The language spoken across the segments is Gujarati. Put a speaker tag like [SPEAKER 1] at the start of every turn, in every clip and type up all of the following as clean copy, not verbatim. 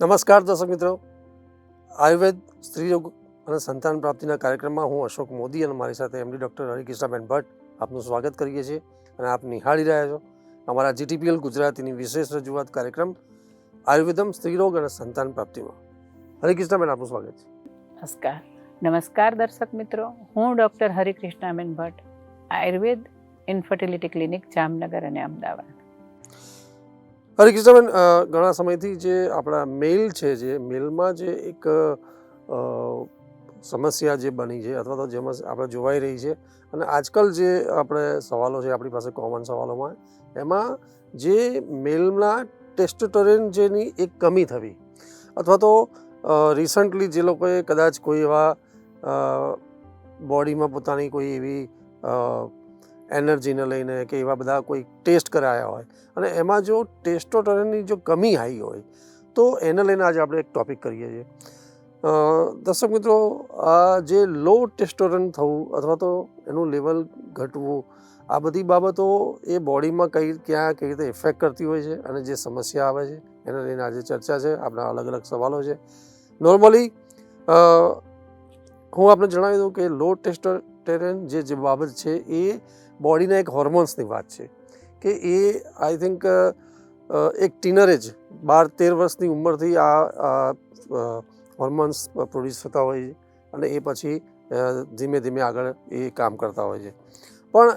[SPEAKER 1] નમસ્કાર દર્શક મિત્રો, આયુર્વેદ સ્ત્રીરોગ અને સંતાન પ્રાપ્તિના કાર્યક્રમમાં હું અશોક મોદી અને મારી સાથે એમડી ડૉક્ટર હરિકૃષ્ણાબેન ભટ્ટ આપનું સ્વાગત કરીએ છીએ અને આપ નિહાળી રહ્યા છો અમારા GTPL ગુજરાતીની વિશેષ રજૂઆત કાર્યક્રમ આયુર્વેદમ સ્ત્રીરોગ અને સંતાન પ્રાપ્તિમાં. હરિકૃષ્ણાબેન, આપનું સ્વાગત છે.
[SPEAKER 2] નમસ્કાર દર્શક મિત્રો, હું ડૉક્ટર હરિકૃષ્ણાબેન ભટ્ટ, આયુર્વેદ ઇન્ફર્ટિલિટી ક્લિનિક જામનગર અને અમદાવાદ.
[SPEAKER 1] હરિકૃષ્ણાબેન, ઘણા સમયથી જે આપણા મેલ છે, જે મેલમાં જે એક સમસ્યા જે બની છે અથવા તો જેમાં આપણે જોવાઈ રહી છે અને આજકાલ જે આપણે સવાલો છે આપણી પાસે કોમન સવાલોમાં, એમાં જે મેલના ટેસ્ટોસ્ટેરોન જેની એક કમી થવી અથવા તો રિસન્ટલી જે લોકોએ કદાચ કોઈ એવા બોડીમાં પોતાની કોઈ એવી એનર્જીને લઈને કે એવા બધા કોઈ ટેસ્ટ કરાયા હોય અને એમાં જો ટેસ્ટોસ્ટેરોનની જો કમી આવી હોય તો એને લઈને આજે આપણે એક ટૉપિક કરીએ છીએ. દર્શક મિત્રો, આ જે લો ટેસ્ટોસ્ટેરોન થવું અથવા તો એનું લેવલ ઘટવું, આ બધી બાબતો એ બોડીમાં કઈ રીતે ઇફેક્ટ કરતી હોય છે અને જે સમસ્યા આવે છે એને લઈને આજે ચર્ચા છે. આપણા અલગ અલગ સવાલો છે. નોર્મલી હું આપને જણાવી દઉં કે લો ટેસ્ટોસ્ટેરોન જે બાબત છે એ બોડીના એક હોર્મોન્સની વાત છે કે એ આઈ થિંક એક ટીનરેજ 12-13 વર્ષની ઉંમરથી આ હોર્મોન્સ પ્રોડ્યુસ થતા હોય છે અને એ પછી ધીમે ધીમે આગળ એ કામ કરતા હોય છે. પણ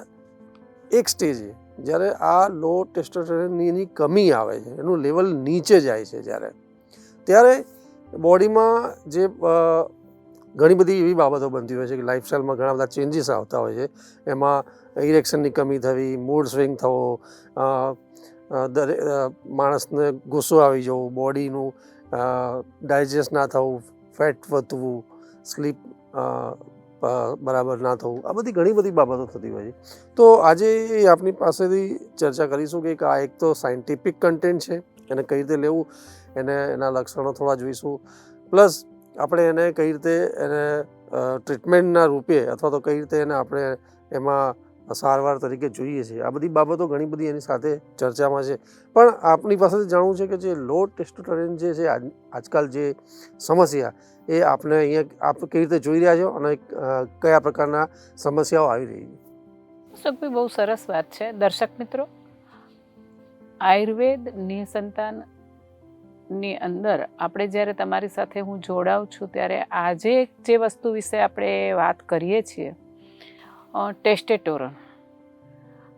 [SPEAKER 1] એક સ્ટેજે જ્યારે આ લો ટેસ્ટોસ્ટેરોનની કમી આવે છે, એનું લેવલ નીચે જાય છે, ત્યારે બોડીમાં જે ઘણી બધી એવી બાબતો બનતી હોય છે કે લાઇફસ્ટાઈલમાં ઘણા બધા ચેન્જીસ આવતા હોય છે. એમાં ઇરેક્શનની કમી થવી, મૂડ સ્વિંગ થવો, દરેક માણસને ગુસ્સો આવી જવું, બોડીનું ડાયજેસ્ટ ના થવું, ફેટ વધવું, સ્લીપ બરાબર ના થવું, આ બધી ઘણી બધી બાબતો થતી હોય છે. તો આજે આપની પાસેથી ચર્ચા કરીશું કે આ એક તો સાયન્ટિફિક કન્ટેન્ટ છે, એને કઈ રીતે લેવું, એના લક્ષણો થોડા જોઈશું, પ્લસ આપણે એને કઈ રીતે એને ટ્રીટમેન્ટના રૂપે અથવા તો કઈ રીતે એને આપણે એમાં સારવાર તરીકે જોઈએ છીએ. આ બધી બાબતો ઘણી બધી એની સાથે ચર્ચામાં છે. પણ આપની પાસેથી જાણવું છે કે જે લો ટેસ્ટોસ્ટેરોન જે છે આજકાલ જે સમસ્યા એ આપને અહીંયા આપ કેવી રીતે જોઈ રહ્યા છો અને કયા પ્રકારના સમસ્યાઓ આવી રહી છે?
[SPEAKER 2] અશોકભાઈ, બહુ સરસ વાત છે. દર્શક મિત્રો, આયુર્વેદ નિસંતાનની અંદર આપણે જ્યારે તમારી સાથે હું જોડાઉં છું ત્યારે આજે જે વસ્તુ વિશે આપણે વાત કરીએ છીએ, ટેસ્ટોસ્ટેરોન,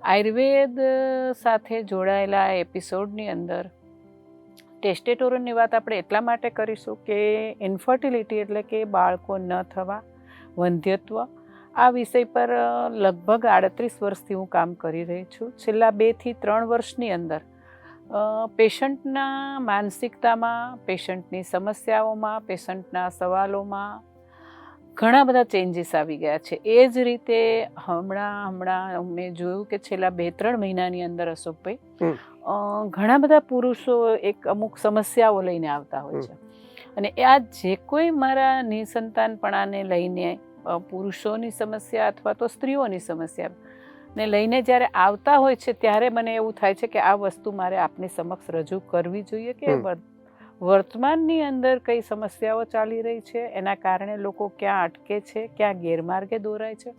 [SPEAKER 2] આયુર્વેદ સાથે જોડાયેલા એપિસોડની અંદર ટેસ્ટોસ્ટેરોનની વાત આપણે એટલા માટે કરીશું કે ઇન્ફર્ટિલિટી એટલે કે બાળકો ન થવા, વંધ્યત્વ, આ વિષય પર લગભગ 38 વર્ષથી હું કામ કરી રહી છું. છેલ્લા 2 થી 3 વર્ષની અંદર પેશન્ટના માનસિકતામાં, પેશન્ટની સમસ્યાઓમાં, પેશન્ટના સવાલોમાં ઘણા બધા ચેન્જીસ આવી ગયા છે. એ જ રીતે હમણાં મેં જોયું કે છેલ્લા 2-3 મહિનાની અંદર અશોકભાઈ ઘણા બધા પુરુષો અમુક સમસ્યાઓ લઈને આવતા હોય છે અને આ જે કોઈ મારા નિસંતાનપણાને લઈને પુરુષોની સમસ્યા અથવા તો સ્ત્રીઓની સમસ્યાને લઈને જ્યારે આવતા હોય છે ત્યારે મને એવું થાય છે કે આ વસ્તુ મારે આપની સમક્ષ રજૂ કરવી જોઈએ કે વર્તમાનની અંદર કઈ સમસ્યાઓ ચાલી રહી છે, એના કારણે લોકો ક્યાં અટકે છે, ક્યાં ગેરમાર્ગે દોરાય છે.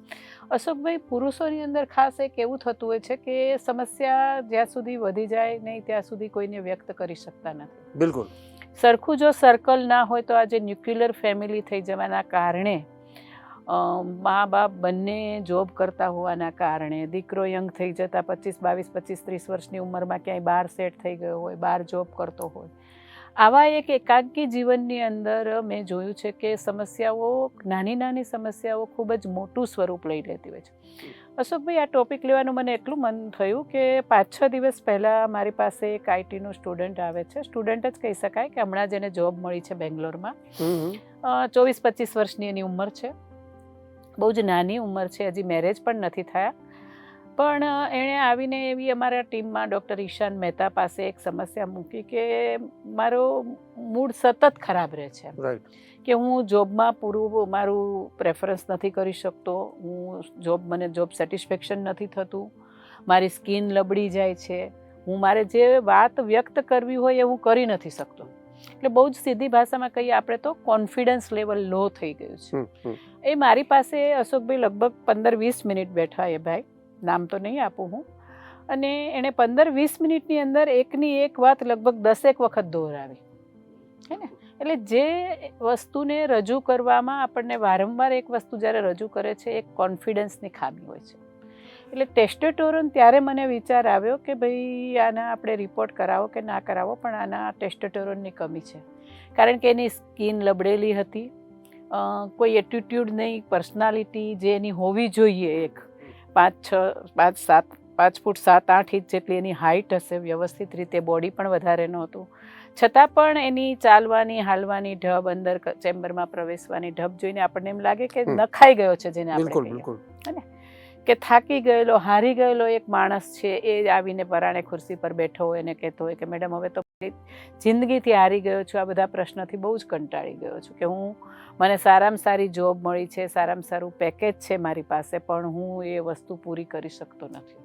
[SPEAKER 2] અશોકભાઈ, પુરુષોની અંદર ખાસ એક એવું થતું હોય છે કે સમસ્યા જ્યાં સુધી વધી જાય નહીં ત્યાં સુધી કોઈને વ્યક્ત કરી શકતા નથી.
[SPEAKER 1] બિલકુલ.
[SPEAKER 2] સરખું જો સર્કલ ના હોય તો આજે ન્યુક્લિયર ફેમિલી થઈ જવાના કારણે, મા બાપ બંને જોબ કરતા હોવાના કારણે, દીકરો યંગ થઈ જતા 25, 22, 25, 30 વર્ષની ઉંમરમાં ક્યાંય બહાર સેટ થઈ ગયો હોય, બહાર જોબ કરતો હોય, આવા એક એકાંકી જીવનની અંદર મેં જોયું છે કે સમસ્યાઓ, નાની નાની સમસ્યાઓ ખૂબ જ મોટું સ્વરૂપ લઈ લેતી હોય છે. અશોકભાઈ, આ ટોપિક લેવાનું મને એટલું મન થયું કે 5-6 દિવસ પહેલાં મારી પાસે એક આઈટીનો સ્ટુડન્ટ આવે છે. સ્ટુડન્ટ જ કહી શકાય કે હમણાં જ એને જોબ મળી છે બેંગ્લોરમાં. 24-25 વર્ષની એની ઉંમર છે. બહુ જ નાની ઉંમર છે, હજી મેરેજ પણ નથી થયા. પણ એણે આવીને એવી અમારા ટીમમાં ડૉક્ટર ઈશાન મહેતા પાસે એક સમસ્યા મૂકી કે મારો મૂડ સતત ખરાબ રહે છે, કે હું જોબમાં પૂરું મારું પ્રેફરન્સ નથી કરી શકતો, મને જોબ સેટિસ્ફેક્શન નથી થતું, મારી સ્કિન લબડી જાય છે, હું મારે જે વાત વ્યક્ત કરવી હોય એ હું કરી નથી શકતો. એટલે બહુ જ સીધી ભાષામાં કહીએ આપણે તો કોન્ફિડન્સ લેવલ લો થઈ ગયું છે.
[SPEAKER 1] હમ.
[SPEAKER 2] એ મારી પાસે અશોકભાઈ લગભગ 15-20 મિનિટ બેઠા એ ભાઈ, નામ તો નહીં આપું હું, અને એણે 15-20 મિનિટની અંદર એકની એક વાત લગભગ 10 વખત દોહરાવી, હે ને. એટલે જે વસ્તુને રજૂ કરવામાં આપણને વારંવાર એક વસ્તુ જ્યારે રજૂ કરે છે, એક કોન્ફિડન્સની ખામી હોય છે. એટલે ટેસ્ટોસ્ટેરોન ત્યારે મને વિચાર આવ્યો કે ભાઈ આના આપણે રિપોર્ટ કરાવો કે ના કરાવો, પણ આના ટેસ્ટોસ્ટેરોનની કમી છે. કારણ કે એની સ્કિન લબડેલી હતી, કોઈ એટીટ્યૂડ નહીં, પર્સનાલિટી જે એની હોવી જોઈએ, એક 5 ફૂટ 7-8 ઇંચ જેટલી એની હાઇટ હશે, વ્યવસ્થિત રીતે બોડી પણ વધારે નહોતું, છતાં પણ એની ચાલવાની હાલવાની ઢબ, અંદર ચેમ્બરમાં પ્રવેશવાની ઢબ જોઈને આપણને એમ લાગે કે નખાઈ ગયો છે, જેને આપણે કહીએ કે થાકી ગયેલો, હારી ગયેલો એક માણસ છે. એ આવીને પરાણે ખુરશી પર બેઠો હોય અને કહેતો હોય કે મેડમ હવે તો જિંદગીથી હારી ગયો છું, આ બધા પ્રશ્નથી બહુ જ કંટાળી ગયો છું, કે મને સારામાં સારી જોબ મળી છે, સારામાં સારું પેકેજ છે મારી પાસે, પણ હું એ વસ્તુ પૂરી કરી શકતો નથી,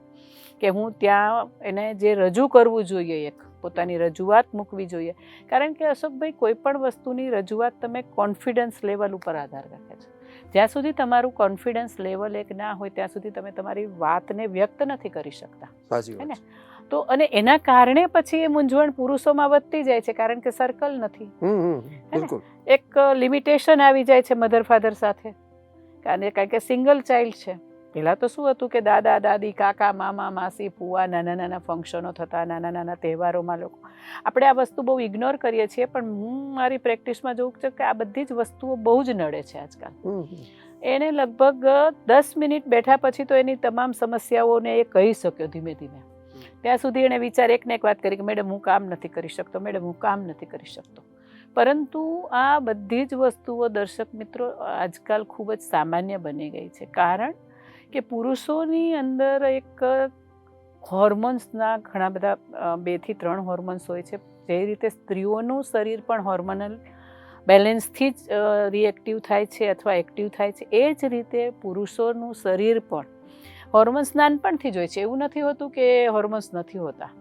[SPEAKER 2] કે હું ત્યાં એને જે રજૂ કરવું જોઈએ, એક પોતાની રજૂઆત મૂકવી જોઈએ. કારણ કે અશોકભાઈ, કોઈ પણ વસ્તુની રજૂઆત તમે કોન્ફિડન્સ લેવલ ઉપર આધાર રાખે છે. જ્યાં સુધી તમારું કોન્ફિડન્સ લેવલ એક ના હોય ત્યાં સુધી તમે તમારી વાતને વ્યક્ત નથી કરી શકતા, હે ને. તો અને એના કારણે પછી એ મૂંઝવણ પુરુષોમાં વધતી જાય છે, કારણ કે સર્કલ નથી, એક લિમિટેશન આવી જાય છે મધર ફાધર સાથે, કારણ કે સિંગલ ચાઇલ્ડ છે. પહેલાં તો શું હતું કે દાદા દાદી, કાકા, મામા, માસી, ફુવા, નાના નાના ફંક્શનો થતા, નાના નાના તહેવારોમાં લોકો, આપણે આ વસ્તુ બહુ ઇગ્નોર કરીએ છીએ, પણ હું મારી પ્રેક્ટિસમાં જોઉં છું કે આ બધી જ વસ્તુઓ બહુ જ નડે છે આજકાલ. એને લગભગ 10 મિનિટ બેઠા પછી તો એની તમામ સમસ્યાઓને એ કહી શક્યો ધીમે ધીમે. ત્યાં સુધી એણે એકને એક વાત કરી કે મેડમ હું કામ નથી કરી શકતો, મેડમ હું કામ નથી કરી શકતો. પરંતુ આ બધી જ વસ્તુઓ, દર્શક મિત્રો, આજકાલ ખૂબ જ સામાન્ય બની ગઈ છે, કારણ કે પુરુષોની અંદર એક હોર્મોન્સના ઘણા બધા 2 થી 3 હોર્મોન્સ હોય છે. જે રીતે સ્ત્રીઓનું શરીર પણ હોર્મોનલ બેલેન્સથી જ રિએક્ટિવ થાય છે અથવા એક્ટિવ થાય છે, એ જ રીતે પુરુષોનું શરીર પણ હોર્મોન્સ નાનપણથી જ હોય છે. એવું નથી હોતું કે હોર્મોન્સ નથી હોતા,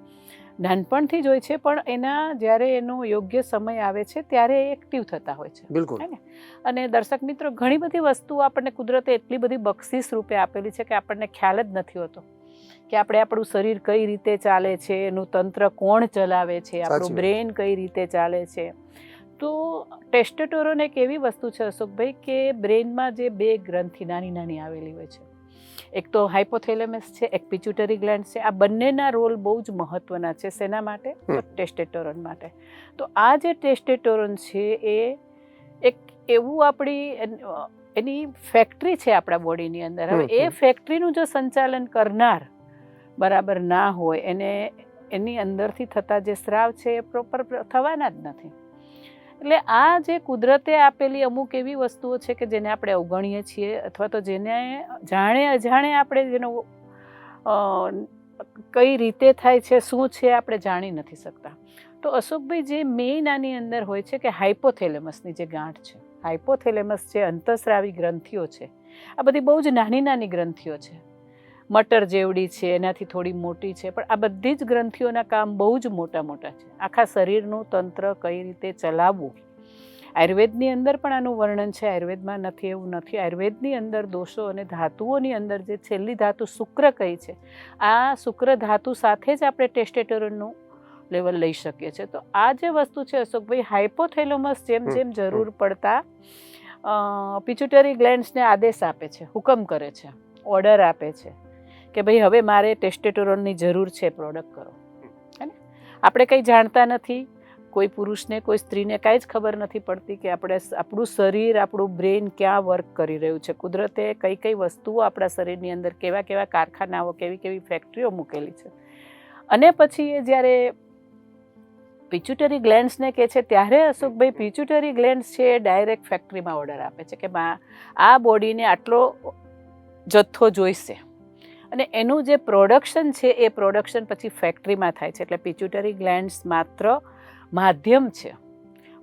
[SPEAKER 2] નાનપણથી જ હોય છે, પણ એના જ્યારે એનો યોગ્ય સમય આવે છે ત્યારે એક્ટિવ થતા હોય છે.
[SPEAKER 1] બિલકુલ.
[SPEAKER 2] અને દર્શક મિત્રો, ઘણી બધી વસ્તુઓ આપણને કુદરતે એટલી બધી બક્ષિસ રૂપે આપેલી છે કે આપણને ખ્યાલ જ નથી હોતો કે આપણું શરીર કઈ રીતે ચાલે છે, એનું તંત્ર કોણ ચલાવે છે, આપણું બ્રેન કઈ રીતે ચાલે છે. તો ટેસ્ટોસ્ટેરોન એક એવી વસ્તુ છે અશોકભાઈ કે બ્રેનમાં જે 2 ગ્રંથિ નાની નાની આવેલી હોય છે, એક તો હાઇપોથેલેમસ છે, એક પિટ્યુટરી ગ્લેન્ડ છે. આ બંનેના રોલ બહુ જ મહત્વના છે. શેના માટે? ટેસ્ટોસ્ટેરોન માટે. તો આ જે ટેસ્ટોસ્ટેરોન છે એ એક એવું એની ફેક્ટરી છે આપણા બોડીની અંદર. હવે એ ફેક્ટરીનું જો સંચાલન કરનાર બરાબર ના હોય, એની અંદરથી થતા જે સ્રાવ છે એ પ્રોપર થવાના જ નથી. એટલે આ જે કુદરતે આપેલી અમુક એવી વસ્તુઓ છે કે જેને આપણે અવગણીએ છીએ, અથવા તો જેને જાણે અજાણે આપણે જેનો કઈ રીતે થાય છે, શું છે, આપણે જાણી નથી શકતા. તો અશોકભાઈ, જે મેઇન આની અંદર હોય છે કે હાઇપોથેલેમસની જે ગાંઠ છે, હાઇપોથેલેમસ જે અંતઃસ્રાવી ગ્રંથિઓ છે, આ બધી બહુ જ નાની નાની ગ્રંથિઓ છે, મટર જેવડી છે, એનાથી થોડી મોટી છે, પણ આ બધી જ ગ્રંથિઓના કામ બહુ જ મોટા મોટા છે. આખા શરીરનું તંત્ર કઈ રીતે ચલાવવું, આયુર્વેદની અંદર પણ આનું વર્ણન છે. આયુર્વેદમાં નથી એવું નથી. આયુર્વેદની અંદર દોષો અને ધાતુઓની અંદર જે છેલ્લી ધાતુ શુક્ર કઈ છે, આ શુક્ર ધાતુ સાથે જ આપણે ટેસ્ટોસ્ટેરોનનું લેવલ લઈ શકીએ છીએ. તો આ જે વસ્તુ છે અશોકભાઈ, હાઇપોથેલેમસ જેમ જેમ જરૂર પડતા પિટ્યુટરી ગ્લેન્ડ્સને આદેશ આપે છે, હુકમ કરે છે, ઓર્ડર આપે છે કે ભાઈ હવે મારે ટેસ્ટોસ્ટેરોનની જરૂર છે, પ્રોડક્ટ કરો. હે ને? આપણે કંઈ જાણતા નથી, કોઈ પુરુષને કોઈ સ્ત્રીને કાંઈ જ ખબર નથી પડતી કે આપણું શરીર, આપણું બ્રેન ક્યાં વર્ક કરી રહ્યું છે. કુદરતે કઈ કઈ વસ્તુઓ આપણા શરીરની અંદર, કેવા કેવા કારખાનાઓ, કેવી કેવી ફેક્ટરીઓ મૂકેલી છે. અને પછી એ જ્યારે પિટ્યુટરી ગ્લેન્ડ્સને કહે છે ત્યારે અશોકભાઈ, પિટ્યુટરી ગ્લેન્ડ્સ છે એ ડાયરેક્ટ ફેક્ટરીમાં ઓર્ડર આપે છે કે આ બોડીને આટલો જથ્થો જોઈશે, અને એનું જે પ્રોડક્શન છે એ પ્રોડક્શન પછી ફેક્ટરીમાં થાય છે. એટલે પિટ્યુટરી ગ્લેન્ડ્સ માત્ર માધ્યમ છે.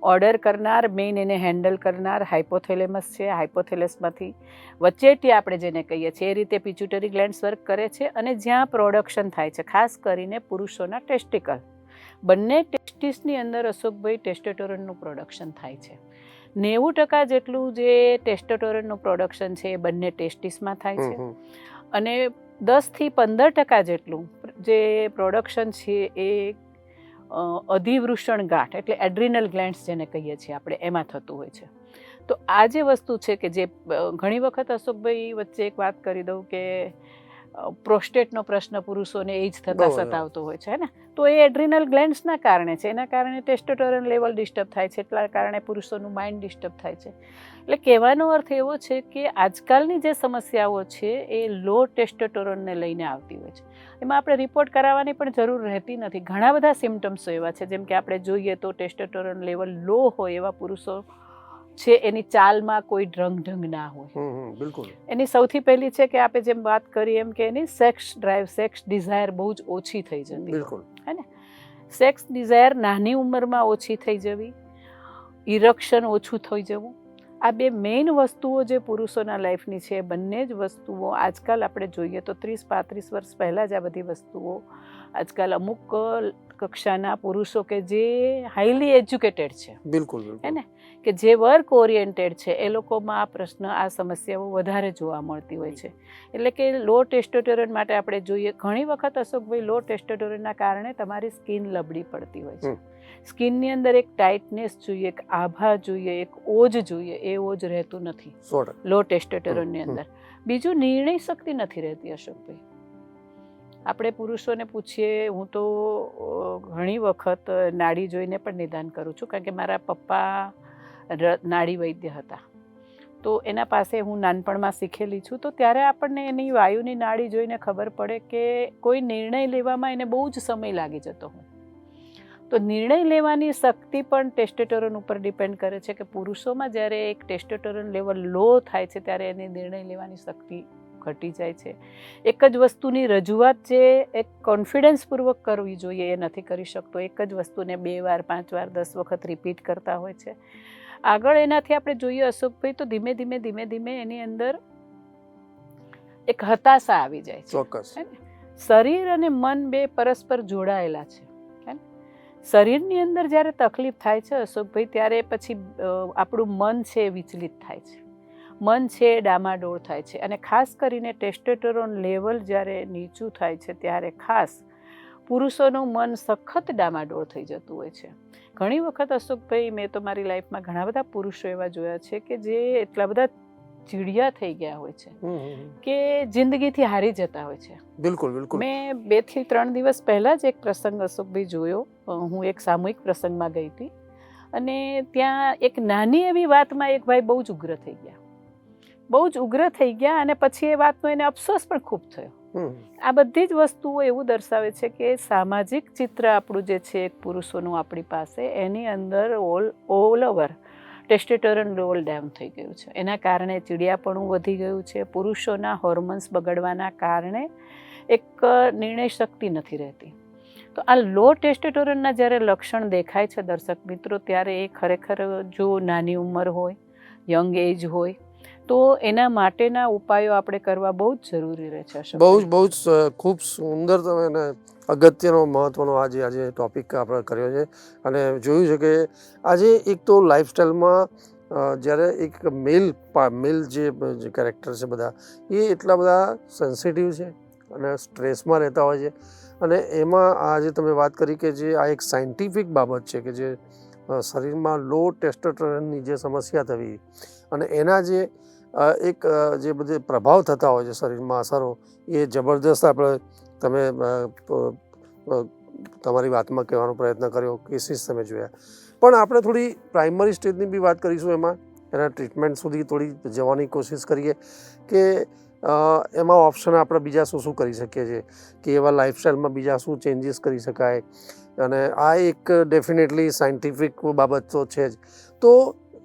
[SPEAKER 2] ઓર્ડર કરનાર, મેઇન એને હેન્ડલ કરનાર હાઇપોથેલેમસ છે. હાઇપોથેલેમસમાંથી વચેટિયા આપણે જેને કહીએ છીએ એ રીતે પિટ્યુટરી ગ્લેન્ડ્સ વર્ક કરે છે. અને જ્યાં પ્રોડક્શન થાય છે, ખાસ કરીને પુરુષોના ટેસ્ટિકલ, બંને ટેસ્ટિસની અંદર અશોકભાઈ ટેસ્ટોસ્ટેરોનનું પ્રોડક્શન થાય છે. 90% જેટલું જે ટેસ્ટોસ્ટેરોનનું પ્રોડક્શન છે એ બંને ટેસ્ટિસમાં થાય છે અને 10 થી 15% જેટલું જે પ્રોડક્શન છે એ અધિવૃષણ ગાંઠ એટલે એડ્રિનલ ગ્લેન્ડ્સ જેને કહીએ છીએ આપણે એમાં થતું હોય છે. તો આ જે વસ્તુ છે કે જે ઘણી વખત અશોકભાઈ વચ્ચે એક વાત કરી દઉં કે પ્રોસ્ટેટનો પ્રશ્ન પુરુષોને એ જ થતા સતાવતો હોય છે ને, તો એ એડ્રિનલ ગ્લેન્ડ્સના કારણે છે. એના કારણે ટેસ્ટોસ્ટેરોન લેવલ ડિસ્ટર્બ થાય છે, એટલા કારણે પુરુષોનું માઇન્ડ ડિસ્ટર્બ થાય છે. એટલે કહેવાનો અર્થ એવો છે કે આજકાલની જે સમસ્યાઓ છે એ લો ટેસ્ટોસ્ટેરોનને લઈને આવતી હોય છે. એમાં આપણે રિપોર્ટ કરાવવાની પણ જરૂર રહેતી નથી. ઘણા બધા સિમ્ટમ્સો એવા છે, જેમ કે આપણે જોઈએ તો ટેસ્ટોસ્ટેરોન લેવલ લો હોય એવા પુરુષો છે એની ચાલમાં કોઈ ઢંગ ના હોય.
[SPEAKER 1] બિલકુલ.
[SPEAKER 2] એની સૌથી પહેલી છે કે આપણે જેમ વાત કરી એમ કે એની સેક્સ ડ્રાઈવ, સેક્સ ડિઝાયર બહુ જ ઓછી થઈ જવી.
[SPEAKER 1] બિલકુલ.
[SPEAKER 2] હે ને, સેક્સ ડિઝાયર નાની ઉંમરમાં ઓછી થઈ જવી, ઇરેક્શન ઓછું થઈ જવું, આ બે મેઇન વસ્તુઓ જે પુરુષોના લાઈફની છે, બંને જ વસ્તુઓ આજકાલ આપણે જોઈએ તો 30-35 વર્ષ પહેલાં જ આ બધી વસ્તુઓ આજકાલ અમુક કક્ષાના પુરુષો કે જે હાઈલી એજ્યુકેટેડ છે,
[SPEAKER 1] બિલકુલ,
[SPEAKER 2] હે ને, કે જે વર્ક ઓરિએન્ટેડ છે, એ લોકોમાં આ પ્રશ્ન, આ સમસ્યાઓ વધારે જોવા મળતી હોય છે. એટલે કે લો ટેસ્ટોસ્ટેરોન માટે આપણે જોઈએ ઘણી વખત અશોકભાઈ લો ટેસ્ટોસ્ટેરોનના કારણે તમારી સ્કિન લબડી પડતી હોય છે. સ્કિનની અંદર એક ટાઇટનેસ જોઈએ, એક આભા જોઈએ, એક ઓજ જોઈએ, એ ઓજ રહેતું નથી લો ટેસ્ટોસ્ટેરોનની અંદર. બીજું, નિર્ણય શક્તિ નથી રહેતી અશોકભાઈ. આપણે પુરુષોને પૂછીએ, હું તો ઘણી વખત નાડી જોઈને પણ નિદાન કરું છું, કારણ કે મારા પપ્પા નાડી વૈદ્ય હતા, તો એના પાસે હું નાનપણમાં શીખેલી છું. તો ત્યારે આપણને એની વાયુની નાડી જોઈને ખબર પડે કે કોઈ નિર્ણય લેવામાં એને બહુ જ સમય લાગી જતો હોય. તો નિર્ણય લેવાની શક્તિ પણ ટેસ્ટોસ્ટેરોન ઉપર ડિપેન્ડ કરે છે કે પુરુષોમાં જ્યારે એક ટેસ્ટોસ્ટેરોન લેવલ લો થાય છે ત્યારે એની નિર્ણય લેવાની શક્તિ ઘટી જાય છે. એક જ વસ્તુની રજૂઆત જે એક કોન્ફિડન્સપૂર્વક કરવી જોઈએ એ નથી કરી શકતો. એક જ વસ્તુને 2 વાર, 5 વાર, 10 વખત રિપીટ કરતા હોય છે. આગળ એનાથી આપણે જોઈએ અશોકભાઈ તો ધીમે ધીમે એની અંદર એક હતાશા આવી જાય છે.
[SPEAKER 1] ચોક્કસ.
[SPEAKER 2] શરીર અને મન બે પરસ્પર જોડાયેલા છે. શરીરની અંદર જ્યારે તકલીફ થાય છે અશોકભાઈ, ત્યારે પછી આપણું મન છે એ વિચલિત થાય છે, મન છે ડામાડોળ થાય છે. અને ખાસ કરીને ટેસ્ટોસ્ટેરોન લેવલ જ્યારે નીચું થાય છે ત્યારે ખાસ પુરુષોનું મન સખત ડામાડોળ થઈ જતું હોય છે. ઘણી વખત અશોકભાઈ મેં તો મારી લાઈફમાં ઘણા બધા પુરુષો એવા જોયા છે કે જે એટલા બધા ચીડિયા થઈ ગયા હોય છે કે જિંદગીથી હારી જતા હોય છે.
[SPEAKER 1] બિલકુલ, બિલકુલ.
[SPEAKER 2] મેં 2 થી 3 દિવસ પહેલાં જ એક પ્રસંગ અશોકભાઈ જોયો. હું એક સામૂહિક પ્રસંગમાં ગઈ હતી અને ત્યાં એક નાની એવી વાતમાં એક ભાઈ બહુ જ ઉગ્ર થઈ ગયા અને પછી એ વાતનો એને અફસોસ પણ ખૂબ થયો. આ બધી જ વસ્તુઓ એવું દર્શાવે છે કે સામાજિક ચિત્ર આપણું જે છે પુરુષોનું આપણી પાસે, એની અંદર all over testosterone level down થઈ ગયું છે. એના કારણે ચીડિયાપણું વધી ગયું છે. પુરુષોના હોર્મોન્સ બગડવાના કારણે એક નિર્ણય શક્તિ નથી રહેતી. તો આ લો ટેસ્ટોસ્ટેરોનના જ્યારે લક્ષણ દેખાય છે દર્શક મિત્રો, ત્યારે એ ખરેખર જો નાની ઉંમર હોય, યંગ એજ હોય, તો એના માટેના ઉપાયો આપણે કરવા બહુ જ જરૂરી રહે છે.
[SPEAKER 1] બહુ જ ખૂબ સુંદર તમે અગત્યનો મહત્વનો આજે ટોપિક આપણે કર્યો છે. અને જોયું છે કે આજે એક તો લાઈફસ્ટાઈલમાં જ્યારે એક મેલ જે કેરેક્ટર છે બધા, એ એટલા બધા સેન્સિટિવ છે અને સ્ટ્રેસમાં રહેતા હોય છે. અને એમાં આજે તમે વાત કરી કે જે આ એક સાયન્ટિફિક બાબત છે કે જે શરીરમાં લો ટેસ્ટોસ્ટેરોનની જે સમસ્યા થવી અને એના જે જે બધે પ્રભાવ થતા હોય છે શરીરમાં અસરો, એ જબરદસ્ત તમે તમારી વાતમાં કહેવાનો પ્રયત્ન કર્યો, કેસીસ તમે જોયા. પણ આપણે થોડી પ્રાઇમરી સ્ટેજની બી વાત કરીશું, એમાં એના ટ્રીટમેન્ટ સુધી થોડી જવાની કોશિશ કરીએ કે એમાં ઓપ્શન આપણે બીજા શું કરી શકીએ છીએ, કે એવા લાઈફસ્ટાઈલમાં બીજા શું ચેન્જીસ કરી શકાય. અને આ એક ડેફિનેટલી સાયન્ટિફિક બાબત તો છે જ. તો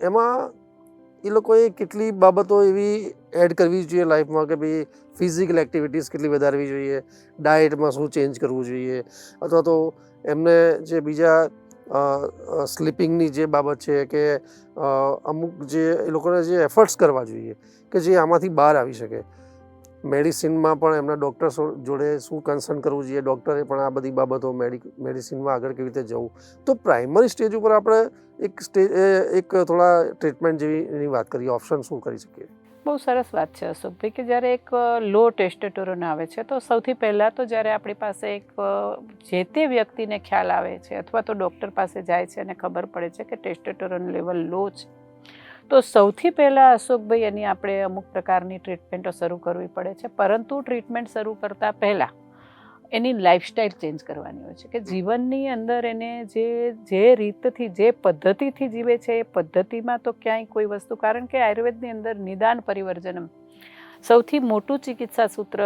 [SPEAKER 1] એમાં એ લોકોએ કેટલી બાબતો એવી એડ કરવી જોઈએ લાઈફમાં કે ભાઈ ફિઝિકલ એક્ટિવિટીઝ કેટલી વધારવી જોઈએ, ડાયટમાં શું ચેન્જ કરવું જોઈએ, અથવા તો એમને જે બીજા સ્લીપિંગની જે બાબત છે કે અમુક જે એ લોકોને જે એફર્ટ્સ કરવા જોઈએ કે જે આમાંથી બહાર આવી શકે. મેડિસિનમાં પણ એમના ડૉક્ટર જોડે શું કન્સર્ન કરવું જોઈએ, ડૉક્ટરે પણ આ બધી બાબતો મેડિસિનમાં આગળ કેવી રીતે જવું. તો પ્રાઇમરી સ્ટેજ ઉપર આપણે એક થોડા ટ્રીટમેન્ટ જેવી વાત કરીએ, ઓપ્શન શું કરી શકીએ?
[SPEAKER 2] બહુ સરસ વાત છે અશોકભાઈ કે જ્યારે એક લો ટેસ્ટોસ્ટેરોન આવે છે તો સૌથી પહેલાં તો જ્યારે આપણી પાસે એક જે તે વ્યક્તિને ખ્યાલ આવે છે અથવા તો ડૉક્ટર પાસે જાય છે અને ખબર પડે છે કે ટેસ્ટોસ્ટેરોન લેવલ લો છે, તો સૌથી પહેલાં અશોકભાઈ એની આપણે અમુક પ્રકારની ટ્રીટમેન્ટો શરૂ કરવી પડે છે. પરંતુ ટ્રીટમેન્ટ શરૂ કરતાં પહેલાં એની લાઈફસ્ટાઈલ ચેન્જ કરવાની હોય છે કે જીવનની અંદર એને જે રીતથી જે પદ્ધતિથી જીવે છે એ પદ્ધતિમાં તો ક્યાંય કોઈ વસ્તુ, કારણ કે આયુર્વેદની અંદર નિદાન પરિવર્જનમ સૌથી મોટું ચિકિત્સા સૂત્ર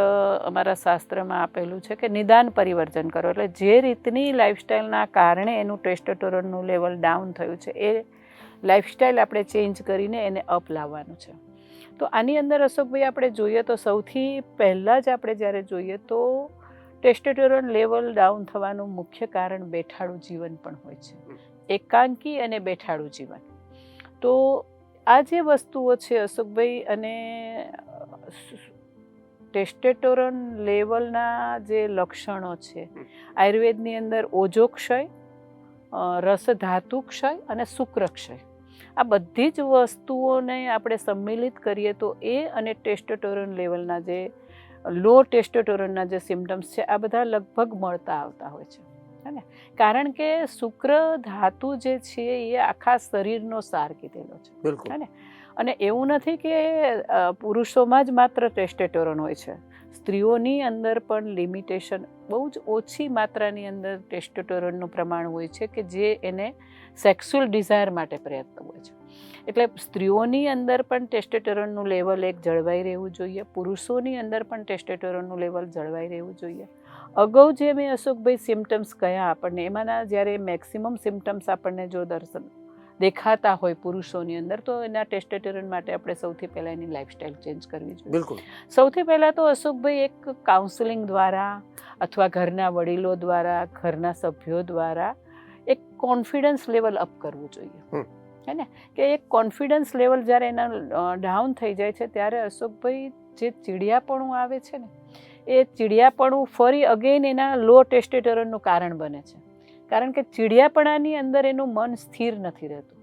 [SPEAKER 2] અમારા શાસ્ત્રમાં આપેલું છે કે નિદાન પરિવર્જન કરો. એટલે જે રીતની લાઈફસ્ટાઈલના કારણે એનું ટેસ્ટોસ્ટેરોનનું લેવલ ડાઉન થયું છે એ લાઈફસ્ટાઈલ આપણે ચેન્જ કરીને એને અપ લાવવાનું છે. તો આની અંદર અશોકભાઈ આપણે જોઈએ તો સૌથી પહેલાં જ આપણે જ્યારે જોઈએ તો ટેસ્ટોસ્ટેરોન લેવલ ડાઉન થવાનું મુખ્ય કારણ બેઠાડું જીવન પણ હોય છે, એકાંકી અને બેઠાડું જીવન. તો આ જે વસ્તુઓ છે અશોકભાઈ, અને ટેસ્ટોસ્ટેરોન લેવલના જે લક્ષણો છે આયુર્વેદની અંદર ઓજોક્ષય, રસધાતુ ક્ષય અને શુક્રક્ષય, આ બધી જ વસ્તુઓને આપણે સંમિલિત કરીએ તો એ અને ટેસ્ટોસ્ટેરોન લેવલના જે લો ટેસ્ટોસ્ટેરોનના જે સિમ્ટમ્સ છે આ બધા લગભગ મળતા આવતા હોય છે, હે ને? કારણ કે શુક્ર ધાતુ જે છે એ આખા શરીરનો સાર કીધેલો છે,
[SPEAKER 1] બિલકુલ.
[SPEAKER 2] હે ને? અને એવું નથી કે પુરુષોમાં જ માત્ર ટેસ્ટોસ્ટેરોન હોય છે, સ્ત્રીઓની અંદર પણ લિમિટેશન બહુ જ ઓછી માત્રાની અંદર ટેસ્ટોસ્ટેરોનનું પ્રમાણ હોય છે કે જે એને સેક્સ્યુઅલ ડિઝાયર માટે પ્રયત્ન હોય છે. એટલે સ્ત્રીઓની અંદર પણ ટેસ્ટોસ્ટેરોનનું લેવલ એક જળવાઈ રહેવું જોઈએ, પુરુષોની અંદર પણ ટેસ્ટોસ્ટેરોનનું લેવલ જળવાઈ રહેવું જોઈએ. અગાઉ જે મેં અશોકભાઈ સિમ્ટમ્સ કયા આપણને, એમાંના જ્યારે મેક્સિમમ સિમ્ટમ્સ આપણને જો દેખાતા હોય પુરુષોની અંદર, તો એના ટેસ્ટોસ્ટેરોન માટે આપણે સૌથી પહેલાં એની લાઈફસ્ટાઈલ ચેન્જ કરવી જોઈએ.
[SPEAKER 1] બિલકુલ.
[SPEAKER 2] સૌથી પહેલાં તો અશોકભાઈ એક કાઉન્સેલિંગ દ્વારા અથવા ઘરના વડીલો દ્વારા, ઘરના સભ્યો દ્વારા એક કોન્ફિડન્સ લેવલ અપ કરવું જોઈએ, હે ને? કે એક કોન્ફિડન્સ લેવલ જ્યારે એના ડાઉન થઈ જાય છે ત્યારે અશોકભાઈ જે ચીડિયાપણું આવે છે ને, એ ચીડિયાપણું ફરી અગેન એના લો ટેસ્ટોસ્ટેરોનનું કારણ બને છે. કારણ કે ચીડિયાપણાની અંદર એનું મન સ્થિર નથી રહેતું,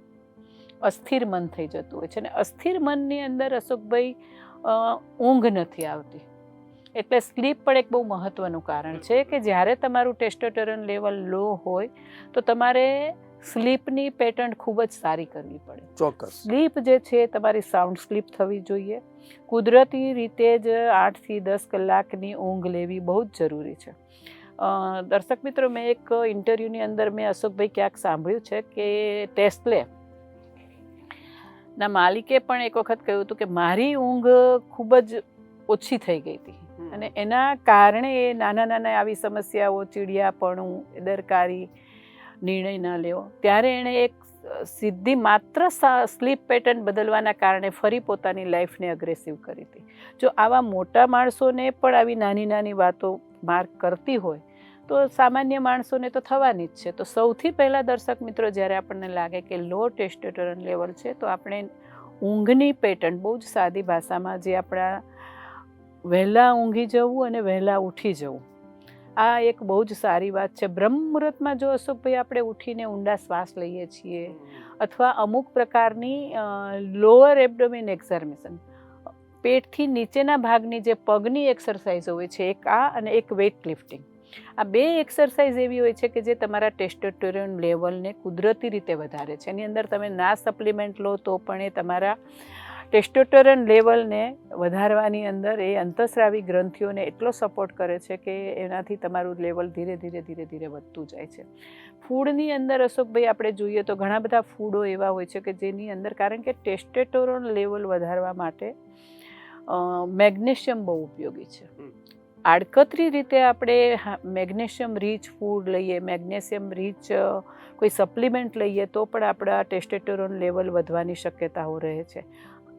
[SPEAKER 2] અસ્થિર મન થઈ જતું હોય છે. અને અસ્થિર મનની અંદર અશોકભાઈ ઊંઘ નથી આવતી. એટલે સ્લીપ પણ એક બહુ મહત્ત્વનું કારણ છે કે જ્યારે તમારું ટેસ્ટોસ્ટેરોન લેવલ લો હોય તો તમારે સ્લીપની પેટર્ન ખૂબ જ સારી કરવી પડે.
[SPEAKER 1] ચોક્કસ.
[SPEAKER 2] સ્લીપ જે છે તમારી સાઉન્ડ સ્લીપ થવી જોઈએ. કુદરતી રીતે જ 8 થી 10 કલાકની ઊંઘ લેવી બહુ જ જરૂરી છે. દર્શક મિત્રો, મેં એક ઇન્ટરવ્યૂની અંદર મેં અશોકભાઈ ક્યાંક સાંભળ્યું છે કે ટેસ્લે ના માલિકે પણ એક વખત કહ્યું હતું કે મારી ઊંઘ ખૂબ જ ઓછી થઈ ગઈ હતી અને એના કારણે એ નાના આવી સમસ્યાઓ, ચીડિયાપણું, બેદરકારી, નિર્ણય ન લેવો, ત્યારે એણે એક સીધી માત્ર સ્લીપ પેટર્ન બદલવાના કારણે ફરી પોતાની લાઈફને અગ્રેસિવ કરી હતી. જો આવા મોટા માણસોને પણ આવી નાની વાતો માર્ક કરતી હોય તો સામાન્ય માણસોને તો થવાની જ છે. તો સૌથી પહેલાં દર્શક મિત્રો, જ્યારે આપણને લાગે કે લો ટેસ્ટોસ્ટેરોન લેવલ છે તો આપણે ઊંઘની પેટર્ન, બહુ જ સાદી ભાષામાં, જે આપણા વહેલા ઊંઘી જવું અને વહેલા ઉઠી જવું, આ એક બહુ જ સારી વાત છે. બ્રહ્મ મુહૂર્તમાં જો અશોકભાઈ આપણે ઉઠીને ઊંડા શ્વાસ લઈએ છીએ અથવા અમુક પ્રકારની લોઅર એબ્ડોમિન એક્ઝર્મેશન, પેટથી નીચેના ભાગની જે પગની એક્સરસાઇઝ હોય છે, એક આ અને એક વેઇટ લિફ્ટિંગ, આ બે એક્સરસાઇઝ એવી હોય છે કે જે તમારા ટેસ્ટોસ્ટેરોન લેવલને કુદરતી રીતે વધારે છે. એની અંદર તમે ના સપ્લિમેન્ટ લો તો પણ એ તમારા ટેસ્ટોસ્ટેરોન લેવલને વધારવાની અંદર એ અંતઃસ્રાવી ગ્રંથિઓને એટલો સપોર્ટ કરે છે કે એનાથી તમારું લેવલ ધીરે ધીરે વધતું જાય છે. ફૂડની અંદર અશોકભાઈ આપણે જોઈએ તો ઘણા બધા ફૂડો એવા હોય છે કે જેની અંદર, કારણ કે ટેસ્ટોસ્ટેરોન લેવલ વધારવા માટે મેગ્નેશિયમ બહુ ઉપયોગી છે. આડકતરી રીતે આપણે મેગ્નેશિયમ રીચ ફૂડ લઈએ, મેગ્નેશિયમ રીચ કોઈ સપ્લિમેન્ટ લઈએ તો પણ આપણા ટેસ્ટોસ્ટેરોન લેવલ વધવાની શક્યતાઓ રહે છે.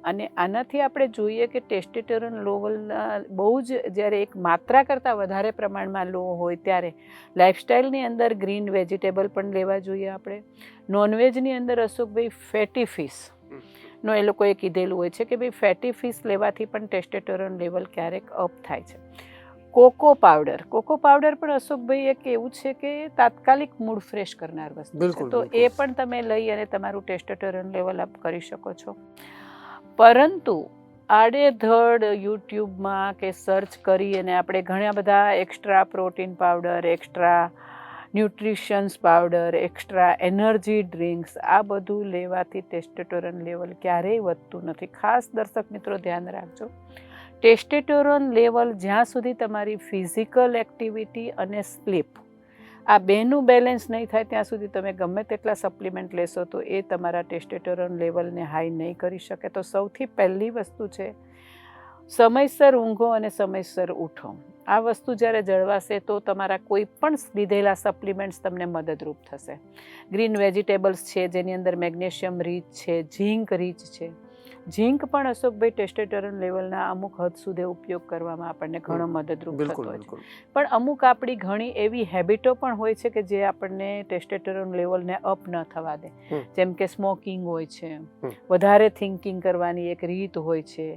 [SPEAKER 2] અને આનાથી આપણે જોઈએ કે ટેસ્ટોસ્ટેરોન લેવલના બહુ જ જ્યારે એક માત્રા કરતાં વધારે પ્રમાણમાં લો હોય ત્યારે લાઈફસ્ટાઈલની અંદર ગ્રીન વેજીટેબલ પણ લેવા જોઈએ આપણે. નોનવેજની અંદર અશોકભાઈ ફેટી ફિશ, નો એ લોકોએ કીધેલું હોય છે કે ભાઈ ફેટી ફિશ લેવાથી પણ ટેસ્ટોસ્ટેરોન લેવલ ક્યારેક અપ થાય છે. કોકો પાવડર પણ અશોકભાઈ એક એવું છે કે તાત્કાલિક મૂડ ફ્રેશ કરનાર વસ્તુ છે,
[SPEAKER 1] બિલકુલ,
[SPEAKER 2] તો
[SPEAKER 1] બિલકુલ.
[SPEAKER 2] એ પણ તમે લઈ અને તમારું ટેસ્ટોસ્ટેરોન લેવલ અપ કરી શકો છો. પરંતુ આડેધડ યુટ્યુબમાં કે સર્ચ કરી અને આપણે ઘણા બધા extra protein powder, extra nutritions powder, extra energy drinks, આ બધું લેવાથી ટેસ્ટોસ્ટેરોન લેવલ ક્યારેય વધતું નથી. ખાસ દર્શક મિત્રો ધ્યાન રાખજો, ટેસ્ટોસ્ટેરોન લેવલ જ્યાં સુધી તમારી ફિઝિકલ એક્ટિવિટી અને સ્લીપ આ બેનું બેલેન્સ નહીં થાય ત્યાં સુધી તમે ગમે તેટલા સપ્લિમેન્ટ લેશો તો એ તમારા ટેસ્ટોસ્ટેરોન લેવલને હાઈ નહીં કરી શકે. તો સૌથી પહેલી વસ્તુ છે સમયસર ઊંઘો અને સમયસર ઉઠો. આ વસ્તુ જ્યારે જળવાશે તો તમારા કોઈ પણ લીધેલા સપ્લિમેન્ટ્સ તમને મદદરૂપ થશે. ગ્રીન વેજીટેબલ્સ છે જેની અંદર મેગ્નેશિયમ રીચ છે, ઝીંક રીચ છે. ઝીંક પણ અશોકભાઈ ટેસ્ટોસ્ટેરોન લેવલના અમુક હદ સુધી ઉપયોગ કરવામાં આપણને ઘણો મદદરૂપ થતો હોય છે. પણ અમુક આપણી ઘણી એવી હેબિટો પણ હોય છે કે જે આપણને ટેસ્ટોસ્ટેરોન લેવલને અપ ન થવા દે. જેમ કે સ્મોકિંગ હોય છે, વધારે થિંકિંગ કરવાની એક રીત હોય છે,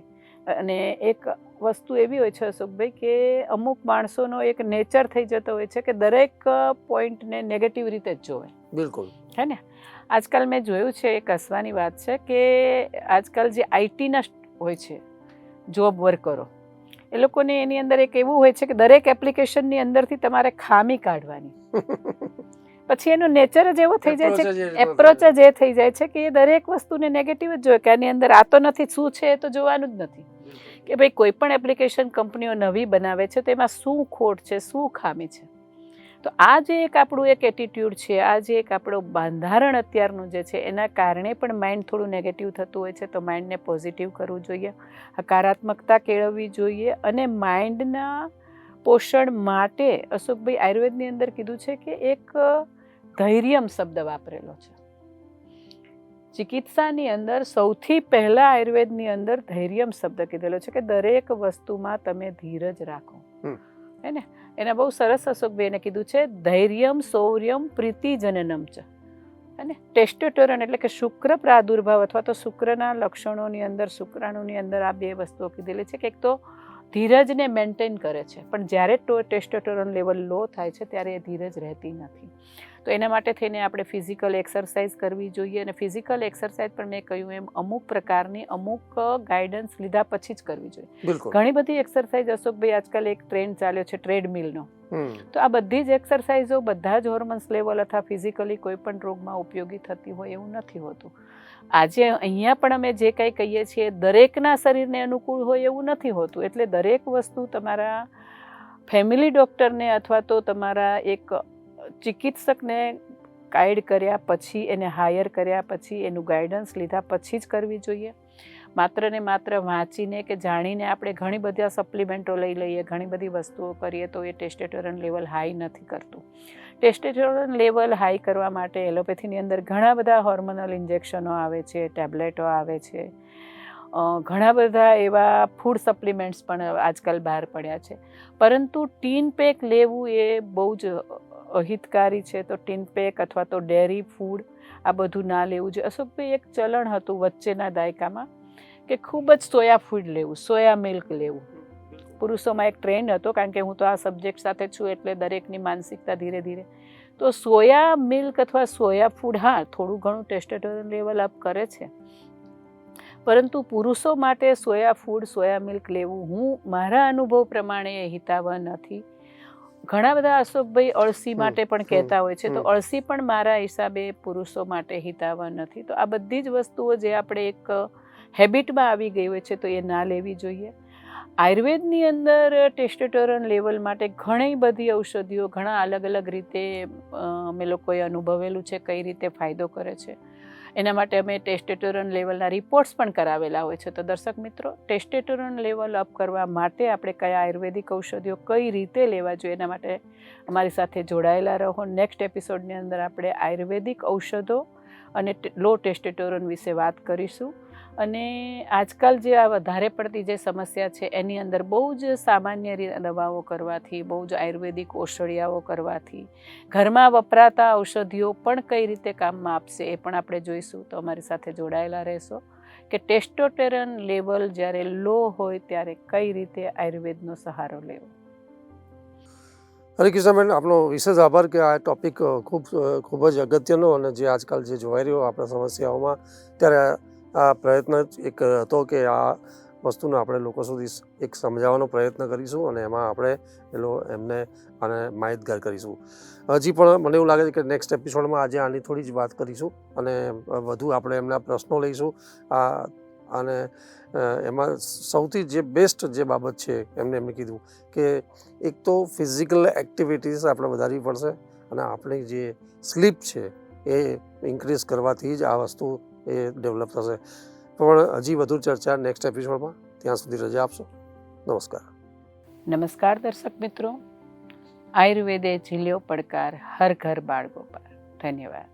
[SPEAKER 2] અને એક વસ્તુ એવી હોય છે અશોકભાઈ કે અમુક માણસોનો એક નેચર થઈ જતો હોય છે કે દરેક પોઈન્ટને નેગેટિવ રીતે જ જોવે.
[SPEAKER 1] બિલકુલ,
[SPEAKER 2] હે ને. આજકાલ મેં જોયું છે, એક હસવાની વાત છે કે આજકાલ જે આઈટીના હોય છે જોબ વર્કરો, એ લોકોને એની અંદર એક એવું હોય છે કે દરેક એપ્લિકેશનની અંદરથી તમારે ખામી કાઢવાની. પછી એનો નેચર જ એવો થઈ જાય છે, એપ્રોચ જ એ થઈ જાય છે કે એ દરેક વસ્તુને નેગેટિવ જ જોઈએ કે આની અંદર આ તો નથી, શું છે એ તો જોવાનું જ નથી. કે ભાઈ કોઈ પણ એપ્લિકેશન કંપનીઓ નવી બનાવે છે તો એમાં શું ખોટ છે, શું ખામી છે. તો આ જે એક આપણું એક એટીટ્યૂડ છે, આ જે એક આપણું બંધારણ અત્યારનું જે છે એના કારણે પણ માઇન્ડ થોડું નેગેટિવ થતું હોય છે. તો માઇન્ડને પોઝિટિવ કરવું જોઈએ, હકારાત્મકતા કેળવવી જોઈએ. અને માઇન્ડના પોષણ માટે અશોકભાઈ આયુર્વેદની અંદર કીધું છે કે એક ધૈર્યમ શબ્દ વાપરેલો છે. ચિકિત્સાની અંદર સૌથી પહેલા આયુર્વેદની અંદર ધૈર્યમ શબ્દ કીધેલો છે કે દરેક વસ્તુમાં તમે ધીરજ રાખો. હે ને. એને બહુ સરસ અશોકભાઈ એને કીધું છે ધૈર્યમ શૌર્યમ પ્રીતિજનનમ ચ. અને ટેસ્ટોસ્ટેરોન એટલે કે શુક્ર પ્રાદુર્ભાવ અથવા તો શુક્રના લક્ષણોની અંદર, શુક્રાણુની અંદર આ બે વસ્તુઓ કીધેલી છે કે એક તો ધીરજને મેન્ટેન કરે છે, પણ જ્યારે ટેસ્ટોસ્ટેરોન લેવલ લો થાય છે ત્યારે એ ધીરજ રહેતી નથી. તો એના માટે થઈને આપણે ફિઝિકલ એક્સરસાઇઝ કરવી જોઈએ. અને ફિઝિકલ એક્સરસાઇઝ પણ મેં કહ્યું એમ અમુક પ્રકારની અમુક ગાઈડન્સ લીધા પછી જ કરવી જોઈએ. ઘણી બધી એક્સરસાઇઝ અશોકભાઈ આજકાલ એક ટ્રેન્ડ ચાલ્યો છે ટ્રેડમિલનો, તો આ બધી જ એક્સરસાઇઝો બધા જ હોર્મોન્સ લેવલ અથવા ફિઝિકલી કોઈ પણ રોગમાં ઉપયોગી થતી હોય એવું નથી હોતું. આજે અહીંયા પણ અમે જે કંઈ કહીએ છીએ દરેકના શરીરને અનુકૂળ હોય એવું નથી હોતું. એટલે દરેક વસ્તુ તમારા ફેમિલી ડૉક્ટરને અથવા તો તમારા એક ચિકિત્સકને ગાઈડ કર્યા પછી, એને હાયર કર્યા પછી, એનું ગાઈડન્સ લીધા પછી જ કરવી જોઈએ. માત્ર ને માત્ર વાંચીને કે જાણીને આપણે ઘણી બધા સપ્લિમેન્ટો લઈ લઈએ, ઘણી બધી વસ્તુઓ કરીએ તો એ ટેસ્ટોસ્ટેરોન લેવલ હાઈ નથી કરતું. ટેસ્ટોસ્ટેરોન લેવલ હાઈ કરવા માટે એલોપેથીની અંદર ઘણા બધા હોર્મોનલ ઇન્જેક્શનો આવે છે, ટેબ્લેટો આવે છે, ઘણા બધા એવા ફૂડ સપ્લિમેન્ટ્સ પણ આજકાલ બહાર પડ્યા છે. પરંતુ ટીન પેક લેવું એ બહુ જ અહિતકારી છે. તો ટીન પેક અથવા તો ડેરી ફૂડ આ બધું ના લેવું જોઈએ. અશોકભાઈ એક ચલણ હતું વચ્ચેના દાયકામાં કે ખૂબ જ સોયા ફૂડ લેવું, સોયા મિલ્ક લેવું. પુરુષોમાં એક ટ્રેન્ડ હતો, કારણ કે હું તો આ સબ્જેક્ટ સાથે છું એટલે દરેકની માનસિકતા ધીરે ધીરે. તો સોયા મિલ્ક અથવા સોયા ફૂડ હા થોડું ઘણું ટેસ્ટોસ્ટેરોન લેવલ અપ કરે છે, પરંતુ પુરુષો માટે સોયા ફૂડ, સોયા મિલ્ક લેવું હું મારા અનુભવ પ્રમાણે હિતાવહ નથી. ઘણા બધા અશોકભાઈ અળસી માટે પણ કહેતા હોય છે, તો અળસી પણ મારા હિસાબે પુરુષો માટે હિતાવહ નથી. તો આ બધી જ વસ્તુઓ જે આપણે એક હેબિટમાં આવી ગઈ હોય છે તો એ ના લેવી જોઈએ. આયુર્વેદની અંદર ટેસ્ટોસ્ટેરોન લેવલ માટે ઘણી બધી ઔષધિઓ ઘણા અલગ અલગ રીતે અમે લોકોએ અનુભવેલું છે કઈ રીતે ફાયદો કરે છે. એના માટે અમે ટેસ્ટોસ્ટેરોન લેવલના રિપોર્ટ્સ પણ કરાવેલા હોય છે. તો દર્શક મિત્રો, ટેસ્ટોસ્ટેરોન લેવલ અપ કરવા માટે આપણે કયા આયુર્વેદિક ઔષધિઓ કઈ રીતે લેવા જોઈએ એના માટે અમારી સાથે જોડાયેલા રહો. નેક્સ્ટ એપિસોડની અંદર આપણે આયુર્વેદિક ઔષધો અને લો ટેસ્ટોસ્ટેરોન વિશે વાત કરીશું. અને આજકાલ જે આ વધારે પડતી જે સમસ્યા છે એની અંદર બહુ જ સામાન્ય દવાઓ કરવાથી, બહુ જ આયુર્વેદિક ઔષધિયાઓ કરવાથી, ઘરમાં વપરાતા ઔષધિઓ પણ કઈ રીતે કામમાં આપશે એ પણ આપણે જોઈશું. તો અમારી સાથે જોડાયેલા રહેશો કે ટેસ્ટોસ્ટેરોન લેવલ જ્યારે લો હોય ત્યારે કઈ રીતે આયુર્વેદનો સહારો લેવો.
[SPEAKER 1] હરિકૃષ્ણબેન, આપનો વિશેષ આભાર કે આ ટૉપિક ખૂબ જ અગત્યનો અને જે આજકાલ જે જોવાઈ રહ્યો આપણા સમસ્યાઓમાં, ત્યારે આ પ્રયત્ન જ એક હતો કે આ વસ્તુને આપણે લોકો સુધી એક સમજાવવાનો પ્રયત્ન કરીશું અને એમાં આપણે એમને આને માહિતગાર કરીશું. હજી પણ મને એવું લાગે છે કે નેક્સ્ટ એપિસોડમાં આજે આની થોડી જ વાત કરીશું અને વધુ આપણે એમના પ્રશ્નો લઈશું. અને એમાં સૌથી જે બેસ્ટ જે બાબત છે એમને કીધું કે એક તો ફિઝિકલ એક્ટિવિટીઝ આપણે વધારવી પડશે અને આપણી જે સ્લીપ છે એ ઇન્ક્રીઝ કરવાથી જ આ વસ્તુ એ ડેવલપ થશે. પણ હજી વધુ ચર્ચા નેક્સ્ટ એપિસોડમાં. ત્યાં સુધી રજા આપશો. નમસ્કાર.
[SPEAKER 2] નમસ્કાર દર્શક મિત્રો. આયુર્વેદે ઝીલ્યો પડકાર, હર ઘર બાળ ગોપાલ. ધન્યવાદ.